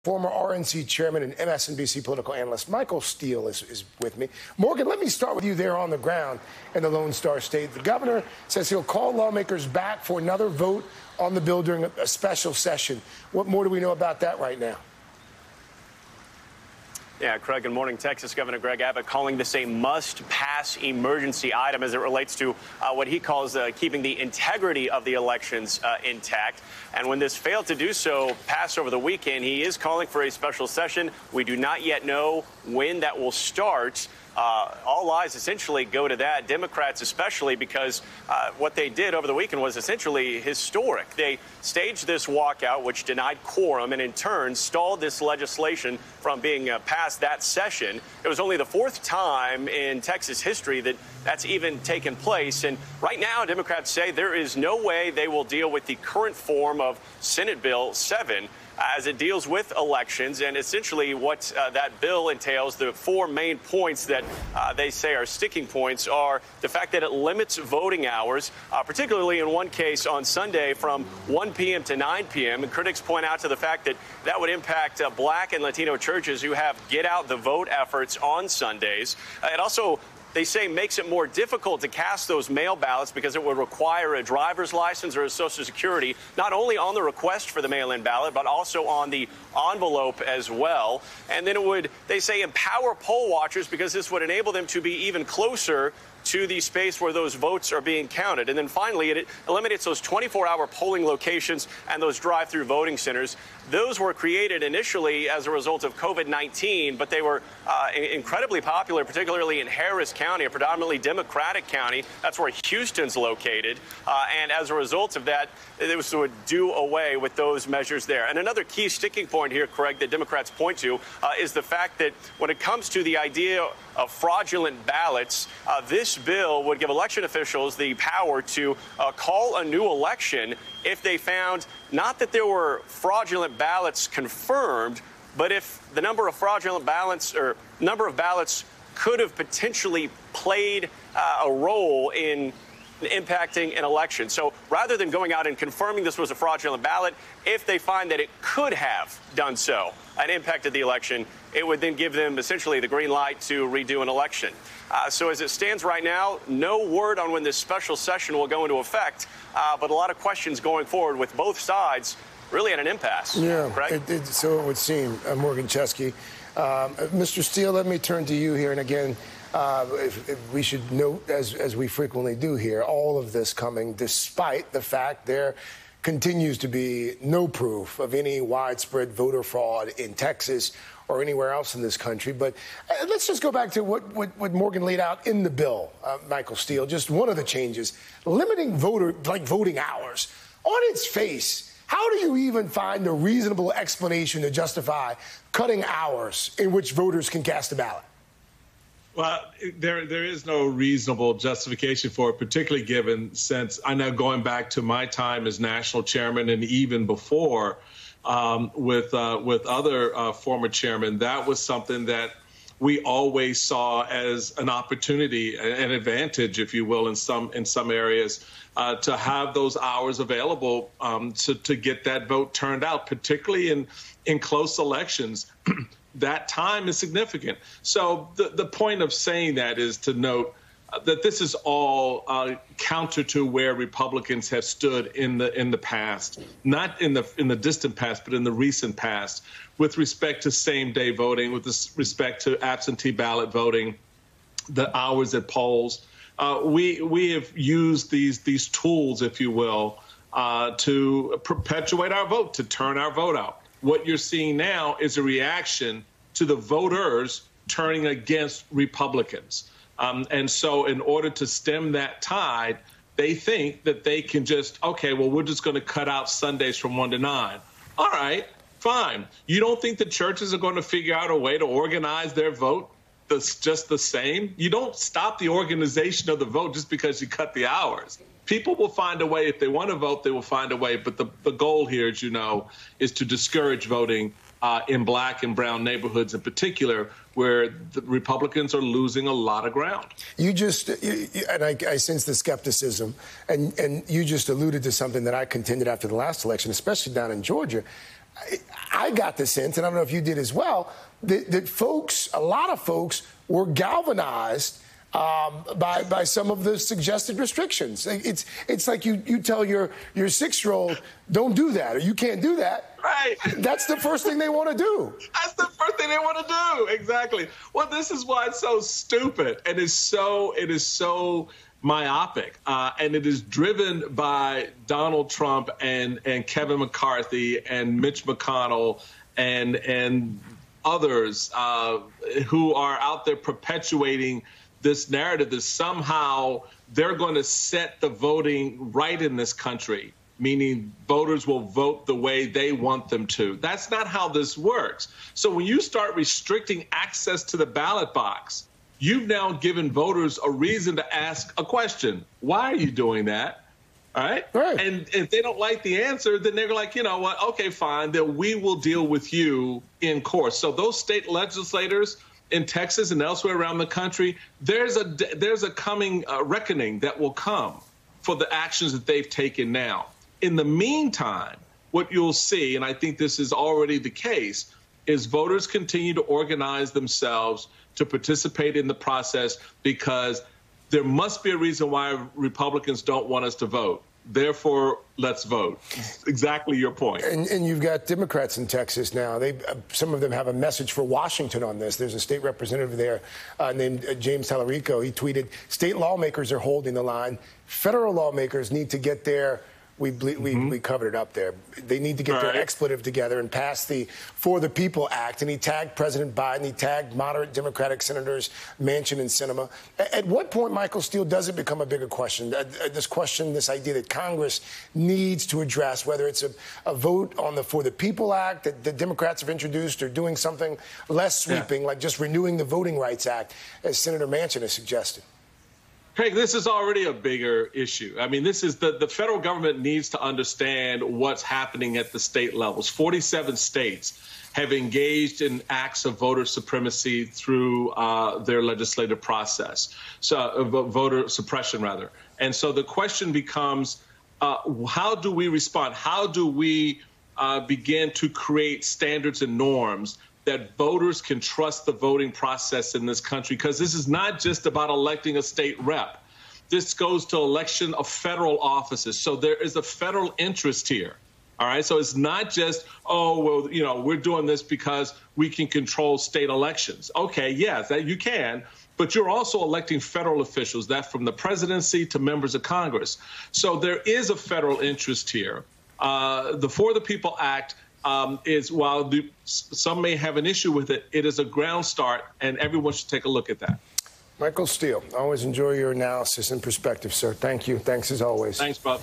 Former RNC chairman and MSNBC political analyst Michael Steele is with me. Morgan, let me start with you there on the ground in the Lone Star State. The governor says he'll call lawmakers back for another vote on the bill during a special session. What more do we know about that right now? Yeah, Craig, good morning. Texas Governor Greg Abbott calling this a must-pass emergency item as it relates to what he calls keeping the integrity of the elections intact. And when this failed to do so pass over the weekend, he is calling for a special session. We do not yet know when that will start. All eyes essentially go to that, Democrats especially, because what they did over the weekend was essentially historic. They staged this walkout, which denied quorum, and in turn stalled this legislation from being passed that session. It was only the fourth time in Texas history that that's even taken place. And right now, Democrats say there is no way they will deal with the current form of Senate Bill 7 as it deals with elections. And essentially what that bill entails, the four main points that they say are sticking points, are the fact that it limits voting hours, particularly in one case on Sunday from 1 p.m. to 9 p.m. And critics point out to the fact that that would impact Black and Latino churches who have get out the vote efforts on Sundays. It also, they say, makes it more difficult to cast those mail ballots because it would require a driver's license or a Social Security, not only on the request for the mail-in ballot, but also on the envelope as well. And then it would, they say, empower poll watchers because this would enable them to be even closer to the space where those votes are being counted. And then finally, it eliminates those 24-hour polling locations and those drive-through voting centers. Those were created initially as a result of COVID-19, but they were incredibly popular, particularly in Harris County, a predominantly Democratic county. That's where Houston's located. And as a result of that, it would do away with those measures there. And another key sticking point here, Craig, that Democrats point to is the fact that when it comes to the idea of fraudulent ballots, this bill would give election officials the power to call a new election if they found not that there were fraudulent ballots confirmed, but if the number of fraudulent ballots or number of ballots could have potentially played a role in impacting an election. So rather than going out and confirming this was a fraudulent ballot, if they find that it could have done so and impacted the election, it would then give them essentially the green light to redo an election. So as it stands right now, no word on when this special session will go into effect, but a lot of questions going forward with both sides really at an impasse. Yeah, Craig? So it would seem, Morgan Chesky. Mr. Steele, let me turn to you here. And again, if we should note, as we frequently do here, all of this coming despite the fact there continues to be no proof of any widespread voter fraud in Texas or anywhere else in this country. But let's just go back to what Morgan laid out in the bill, Michael Steele. Just one of the changes, limiting voting hours. On its face, how do you even find a reasonable explanation to justify cutting hours in which voters can cast a ballot? Well, there is no reasonable justification for it, particularly given since I know going back to my time as national chairman and even before with other former chairmen, that was something that we always saw as an opportunity, an advantage, if you will, in some areas, to have those hours available to get that vote turned out, particularly in close elections. That time is significant. So the point of saying that is to note that this is all counter to where Republicans have stood in the past, not in the distant past, but in the recent past, with respect to same-day voting, with respect to absentee ballot voting, the hours at polls. We have used these tools, if you will, to perpetuate our vote, to turn our vote out. What you're seeing now is a reaction to the voters turning against Republicans. And so in order to stem that tide, they think that they can just, okay, well, we're just going to cut out Sundays from 1 to 9. All right, fine. You don't think the churches are going to figure out a way to organize their vote that's just the same? You don't stop the organization of the vote just because you cut the hours. People will find a way. If they want to vote, they will find a way. But the goal here, as you know, is to discourage voting in Black and brown neighborhoods in particular, where the Republicans are losing a lot of ground. And I sense the skepticism, and you just alluded to something that I contended after the last election, especially down in Georgia. I got the sense, and I don't know if you did as well, that folks, a lot of folks, were galvanized by some of the suggested restrictions. It's like you tell your 6-year-old, don't do that, or you can't do that. Right. That's the first thing they want to do. That's the first thing they want to do. Exactly. Well, this is why it's so stupid, and it is so myopic, and it is driven by Donald Trump and Kevin McCarthy and Mitch McConnell and others who are out there perpetuating this narrative that somehow they're going to set the voting right in this country, meaning voters will vote the way they want them to. That's not how this works. So when you start restricting access to the ballot box, you've now given voters a reason to ask a question. Why are you doing that? All right? Right. And if they don't like the answer, then they're like, you know what? Okay, fine. Then we will deal with you in court. So those state legislators in Texas and elsewhere around the country, there's a coming reckoning that will come for the actions that they've taken now. In the meantime, what you'll see, and I think this is already the case, is voters continue to organize themselves to participate in the process because there must be a reason why Republicans don't want us to vote. Therefore, let's vote. Exactly your point. And you've got Democrats in Texas now. Some of them have a message for Washington on this. There's a state representative there named James Tallarico. He tweeted, state lawmakers are holding the line. Federal lawmakers need to get their we covered it up there. They need to get their expletive together and pass the For the People Act. And he tagged President Biden. He tagged moderate Democratic Senators Manchin and Sinema. At what point, Michael Steele, does it become a bigger question? This idea that Congress needs to address, whether it's a vote on the For the People Act that the Democrats have introduced, or doing something less sweeping, like just renewing the Voting Rights Act, as Senator Manchin has suggested. Craig, this is already a bigger issue. I mean, this is the federal government needs to understand what's happening at the state levels. 47 states have engaged in acts of voter supremacy through their legislative process, so voter suppression, rather. And so the question becomes, how do we respond? How do we begin to create standards and norms that voters can trust the voting process in this country? Because this is not just about electing a state rep. This goes to election of federal offices. So there is a federal interest here. All right. So it's not just, oh, well, you know, we're doing this because we can control state elections. OK, yes, that you can. But you're also electing federal officials, that from the presidency to members of Congress. So there is a federal interest here. The For the People Act is, while some may have an issue with it, it is a ground start, and everyone should take a look at that. Michael Steele, always enjoy your analysis and perspective, sir. Thank you. Thanks as always. Thanks, Bob.